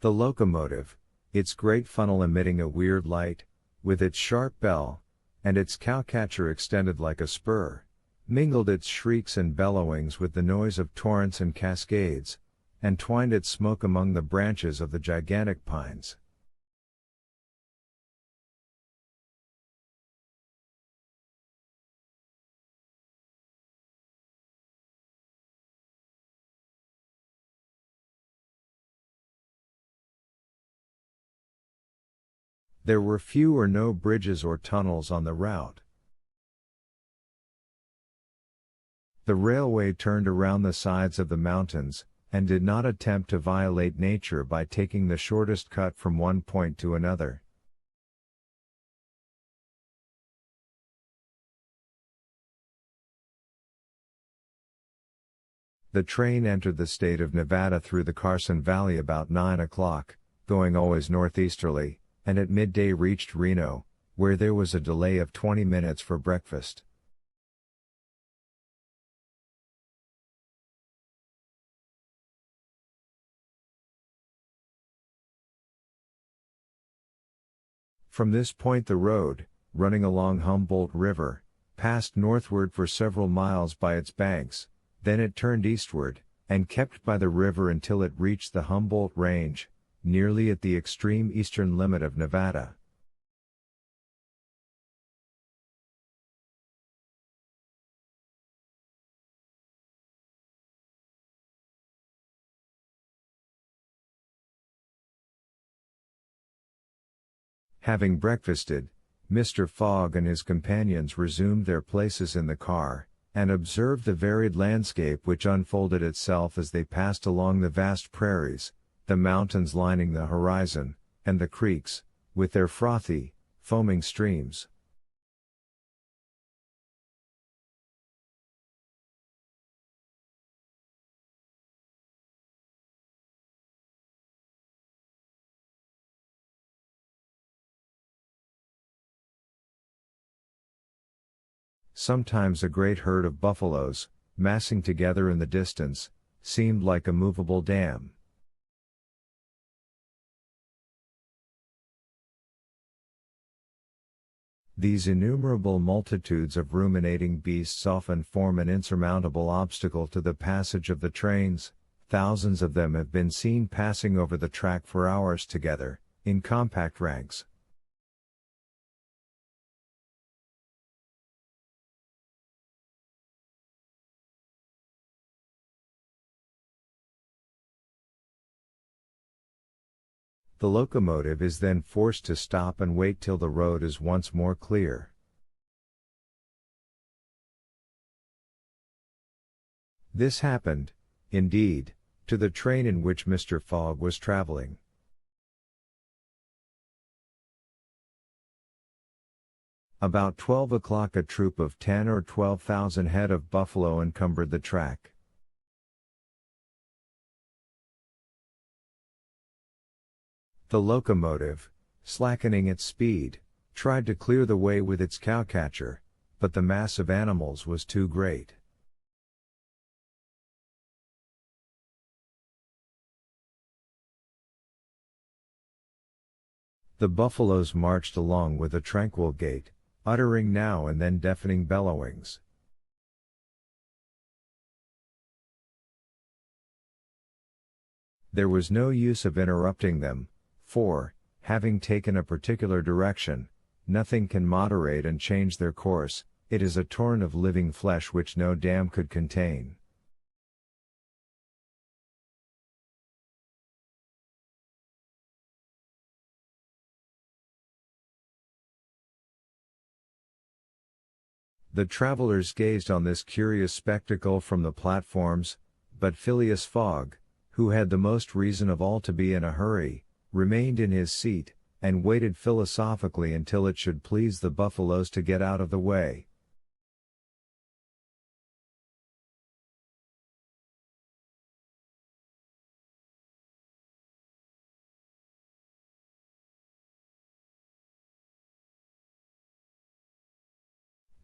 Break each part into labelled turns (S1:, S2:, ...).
S1: The locomotive, its great funnel emitting a weird light, with its sharp bell, and its cowcatcher extended like a spur, mingled its shrieks and bellowings with the noise of torrents and cascades, and twined its smoke among the branches of the gigantic pines. There were few or no bridges or tunnels on the route. The railway turned around the sides of the mountains, and did not attempt to violate nature by taking the shortest cut from one point to another. The train entered the state of Nevada through the Carson Valley about 9 o'clock, going always northeasterly, and at midday reached Reno, where there was a delay of 20 minutes for breakfast. From this point the road, running along Humboldt River, passed northward for several miles by its banks, then it turned eastward, and kept by the river until it reached the Humboldt Range, nearly at the extreme eastern limit of Nevada. Having breakfasted, Mr. Fogg and his companions resumed their places in the car, and observed the varied landscape which unfolded itself as they passed along the vast prairies, the mountains lining the horizon, and the creeks, with their frothy, foaming streams. Sometimes a great herd of buffaloes, massing together in the distance, seemed like a movable dam. These innumerable multitudes of ruminating beasts often form an insurmountable obstacle to the passage of the trains. Thousands of them have been seen passing over the track for hours together, in compact ranks. The locomotive is then forced to stop and wait till the road is once more clear. This happened, indeed, to the train in which Mr. Fogg was traveling. About 12 o'clock a troop of 10 or 12,000 head of buffalo encumbered the track. The locomotive, slackening its speed, tried to clear the way with its cowcatcher, but the mass of animals was too great. The buffaloes marched along with a tranquil gait, uttering now and then deafening bellowings. There was no use of interrupting them, for, having taken a particular direction, nothing can moderate and change their course. It is a torrent of living flesh which no dam could contain. The travelers gazed on this curious spectacle from the platforms, but Phileas Fogg, who had the most reason of all to be in a hurry, remained in his seat, and waited philosophically until it should please the buffaloes to get out of the way.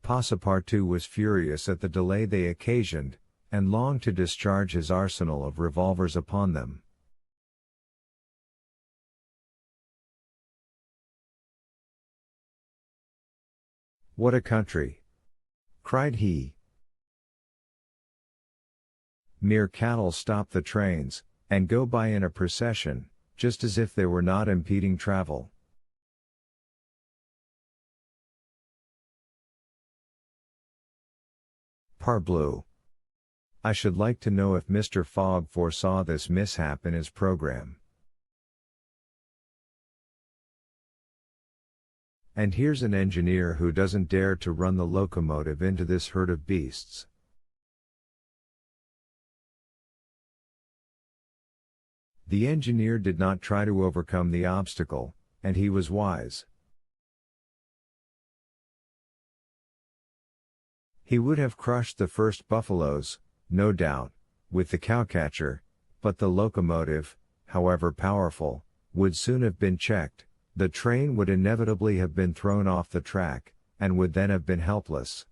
S1: Passepartout was furious at the delay they occasioned, and longed to discharge his arsenal of revolvers upon them. "What a country!" cried he. Mere cattle stop the trains, and go by in a procession, just as if they were not impeding travel. Parbleu! I should like to know if Mr. Fogg foresaw this mishap in his program. And here's an engineer who doesn't dare to run the locomotive into this herd of beasts. The engineer did not try to overcome the obstacle, and he was wise. He would have crushed the first buffaloes, no doubt, with the cowcatcher, but the locomotive, however powerful, would soon have been checked, the train would inevitably have been thrown off the track, and would then have been helpless.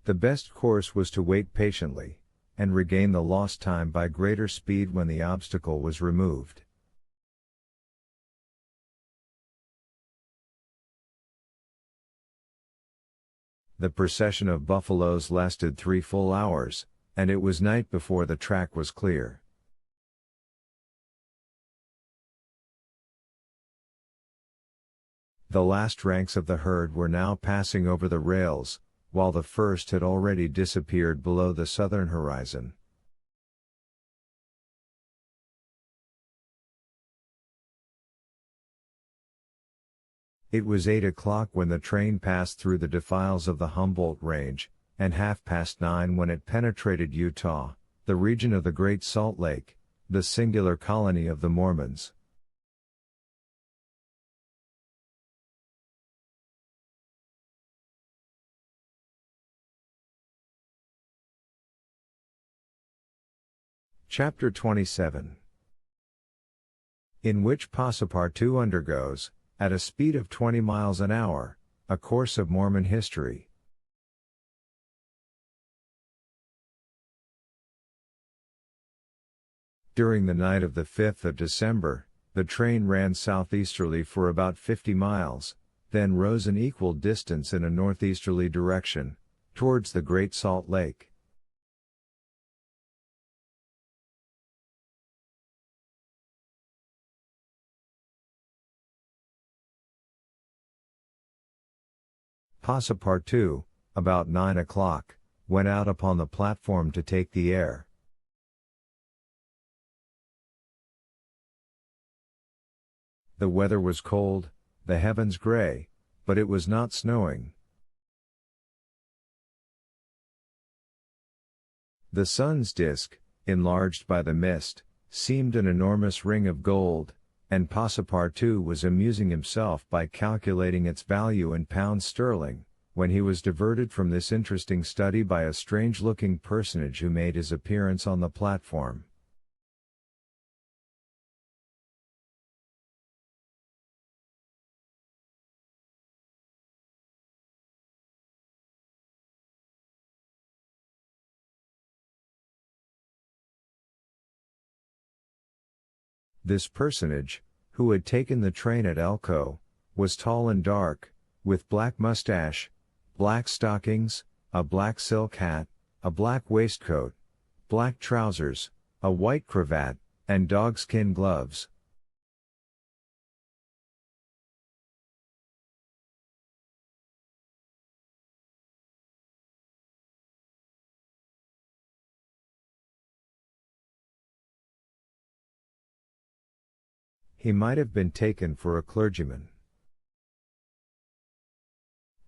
S1: The best course was to wait patiently, and regain the lost time by greater speed when the obstacle was removed. The procession of buffaloes lasted 3 full hours, and it was night before the track was clear. The last ranks of the herd were now passing over the rails, while the first had already disappeared below the southern horizon. It was 8 o'clock when the train passed through the defiles of the Humboldt Range, and 9:30 when it penetrated Utah, the region of the Great Salt Lake, the singular colony of the Mormons. Chapter 27, in which Passepartout undergoes, at a speed of 20 miles an hour, a course of Mormon history. During the night of the 5th of December, the train ran southeasterly for about 50 miles, then rose an equal distance in a northeasterly direction, towards the Great Salt Lake. Passepartout, about 9 o'clock, went out upon the platform to take the air. The weather was cold, the heavens gray, but it was not snowing. The sun's disk, enlarged by the mist, seemed an enormous ring of gold, and Passepartout was amusing himself by calculating its value in pounds sterling, when he was diverted from this interesting study by a strange-looking personage who made his appearance on the platform. This personage, who had taken the train at Elko, was tall and dark, with black mustache, black stockings, a black silk hat, a black waistcoat, black trousers, a white cravat, and dogskin gloves. He might have been taken for a clergyman.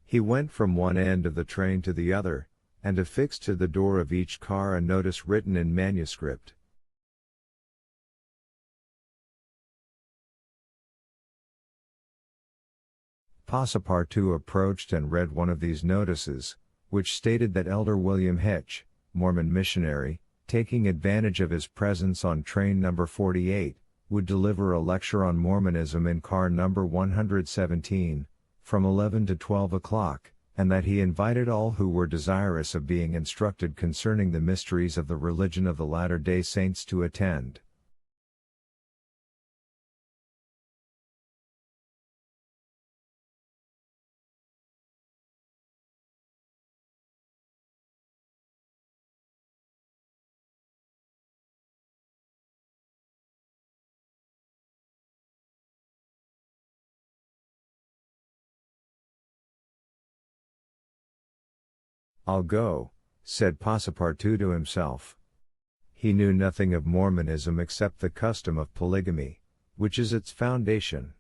S1: He went from one end of the train to the other, and affixed to the door of each car a notice written in manuscript. Passepartout approached and read one of these notices, which stated that Elder William Hitch, Mormon missionary, taking advantage of his presence on train number 48, would deliver a lecture on Mormonism in car number 117, from 11 to 12 o'clock, and that he invited all who were desirous of being instructed concerning the mysteries of the religion of the Latter-day Saints to attend. "I'll go," said Passepartout to himself. He knew nothing of Mormonism except the custom of polygamy, which is its foundation.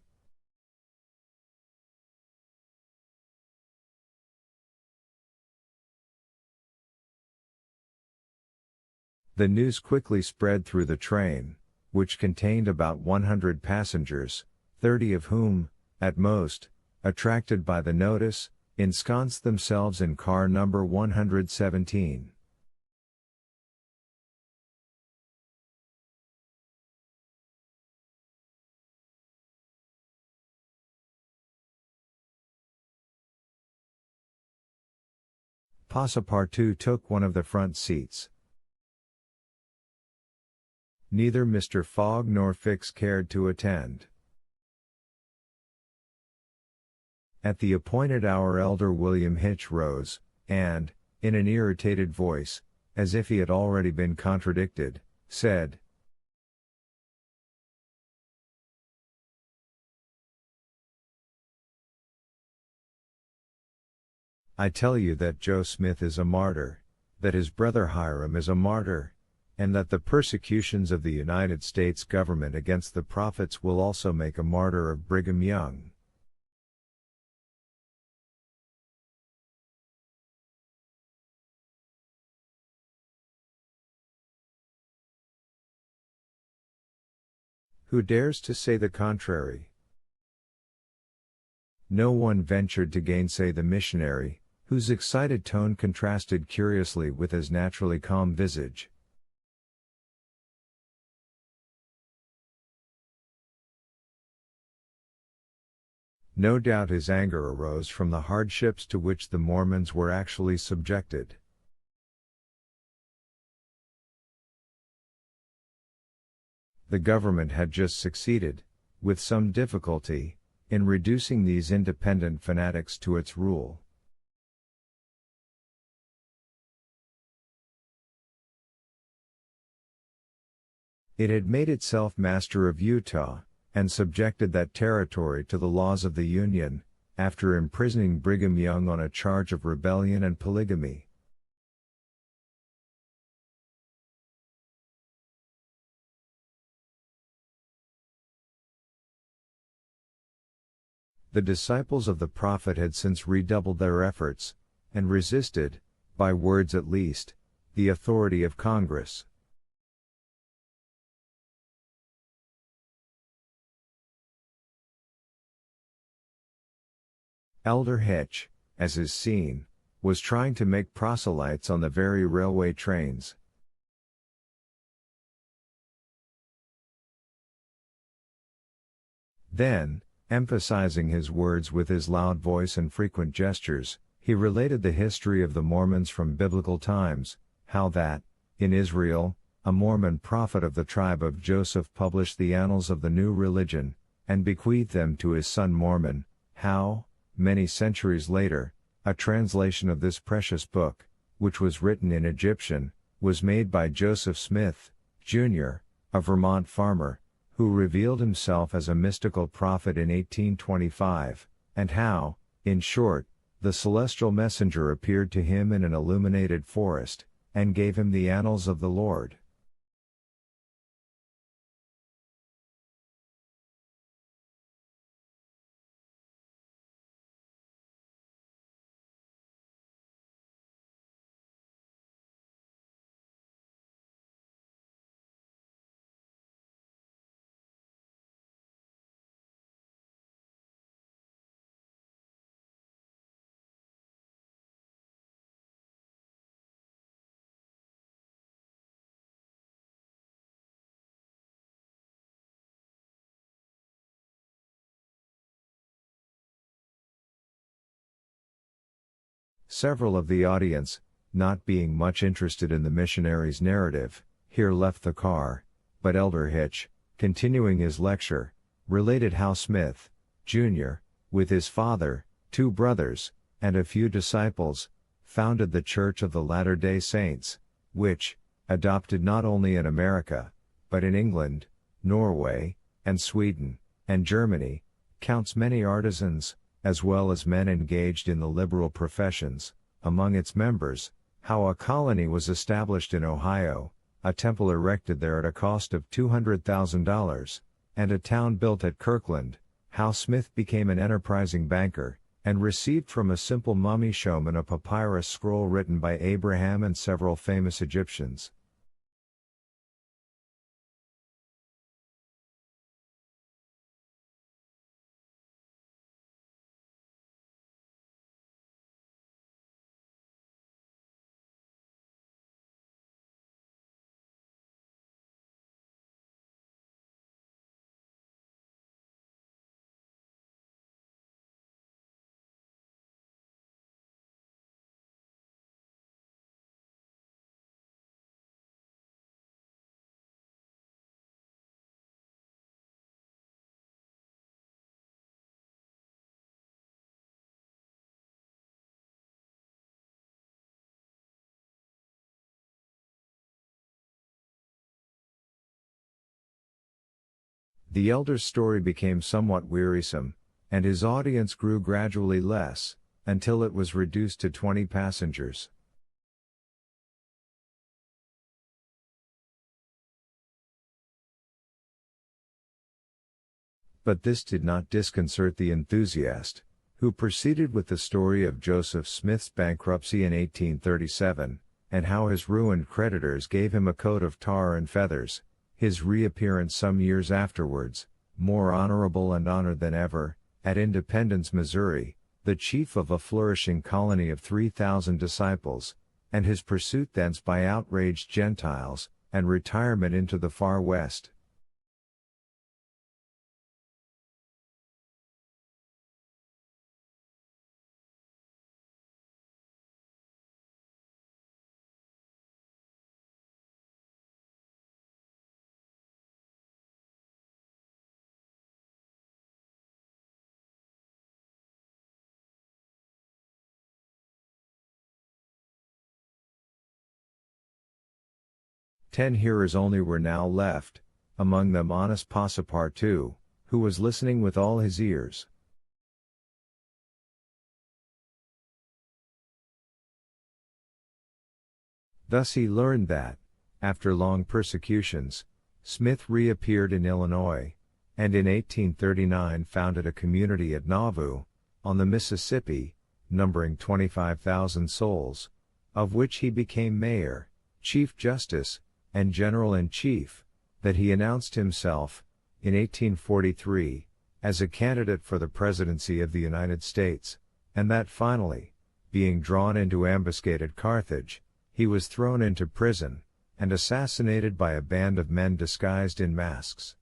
S1: The news quickly spread through the train, which contained about 100 passengers, 30 of whom, at most, attracted by the notice, ensconced themselves in car number 117. Passepartout took one of the front seats. Neither Mr. Fogg nor Fix cared to attend. At the appointed hour Elder William Hitch rose, and, in an irritated voice, as if he had already been contradicted, said, "I tell you that Joe Smith is a martyr, that his brother Hiram is a martyr, and that the persecutions of the United States government against the prophets will also make a martyr of Brigham Young." Who dares to say the contrary? No one ventured to gainsay the missionary, whose excited tone contrasted curiously with his naturally calm visage. No doubt his anger arose from the hardships to which the Mormons were actually subjected. The government had just succeeded, with some difficulty, in reducing these independent fanatics to its rule. It had made itself master of Utah, and subjected that territory to the laws of the Union, after imprisoning Brigham Young on a charge of rebellion and polygamy. The disciples of the prophet had since redoubled their efforts, and resisted, by words at least, the authority of Congress. Elder Hitch, as is seen, was trying to make proselytes on the very railway trains. Then, emphasizing his words with his loud voice and frequent gestures, he related the history of the Mormons from biblical times, how that, in Israel, a Mormon prophet of the tribe of Joseph published the annals of the new religion, and bequeathed them to his son Mormon, how, many centuries later, a translation of this precious book, which was written in Egyptian, was made by Joseph Smith, Jr., a Vermont farmer, who revealed himself as a mystical prophet in 1825, and how, in short, the celestial messenger appeared to him in an illuminated forest, and gave him the annals of the Lord. Several of the audience, not being much interested in the missionary's narrative, here left the car, but Elder Hitch, continuing his lecture, related how Smith, Jr., with his father, 2 brothers, and a few disciples, founded the Church of the Latter-day Saints, which, adopted not only in America, but in England, Norway, and Sweden, and Germany, counts many artisans, as well as men engaged in the liberal professions, among its members, how a colony was established in Ohio, a temple erected there at a cost of $200,000, and a town built at Kirkland, how Smith became an enterprising banker, and received from a simple mummy showman a papyrus scroll written by Abraham and several famous Egyptians. The elder's story became somewhat wearisome, and his audience grew gradually less, until it was reduced to 20 passengers. But this did not disconcert the enthusiast, who proceeded with the story of Joseph Smith's bankruptcy in 1837, and how his ruined creditors gave him a coat of tar and feathers, his reappearance some years afterwards, more honorable and honored than ever, at Independence, Missouri, the chief of a flourishing colony of 3,000 disciples, and his pursuit thence by outraged Gentiles, and retirement into the far West. Ten hearers only were now left, among them honest Passepartout, who was listening with all his ears. Thus he learned that, after long persecutions, Smith reappeared in Illinois, and in 1839 founded a community at Nauvoo, on the Mississippi, numbering 25,000 souls, of which he became mayor, chief justice, and general-in-chief, that he announced himself, in 1843, as a candidate for the presidency of the United States, and that finally, being drawn into ambuscade at Carthage, he was thrown into prison, and assassinated by a band of men disguised in masks.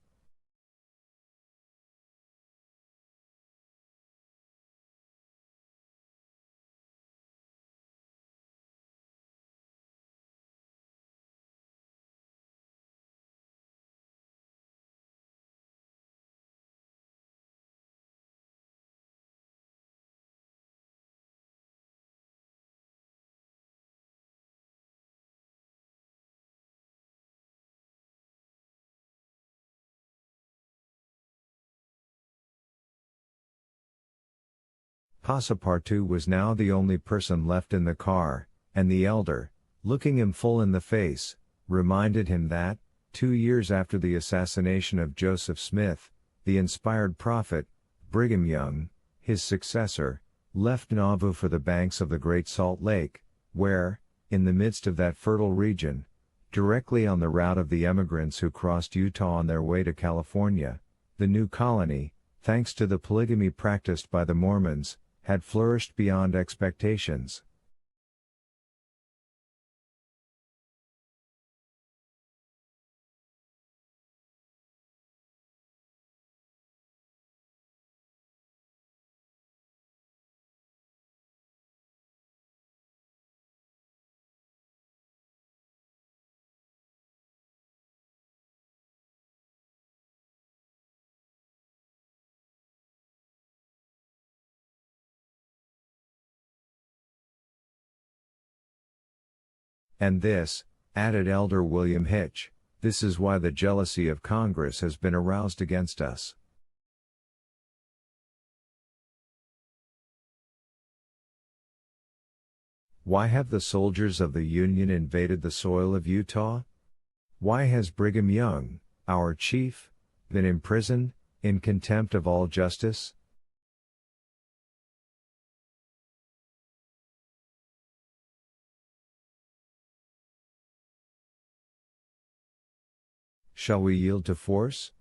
S1: Passepartout was now the only person left in the car, and the elder, looking him full in the face, reminded him that, 2 years after the assassination of Joseph Smith, the inspired prophet, Brigham Young, his successor, left Nauvoo for the banks of the Great Salt Lake, where, in the midst of that fertile region, directly on the route of the emigrants who crossed Utah on their way to California, the new colony, thanks to the polygamy practiced by the Mormons, had flourished beyond expectations. And this, added Elder William Hitch, this is why the jealousy of Congress has been aroused against us. Why have the soldiers of the Union invaded the soil of Utah? Why has Brigham Young, our chief, been imprisoned, in contempt of all justice? Shall we yield to force?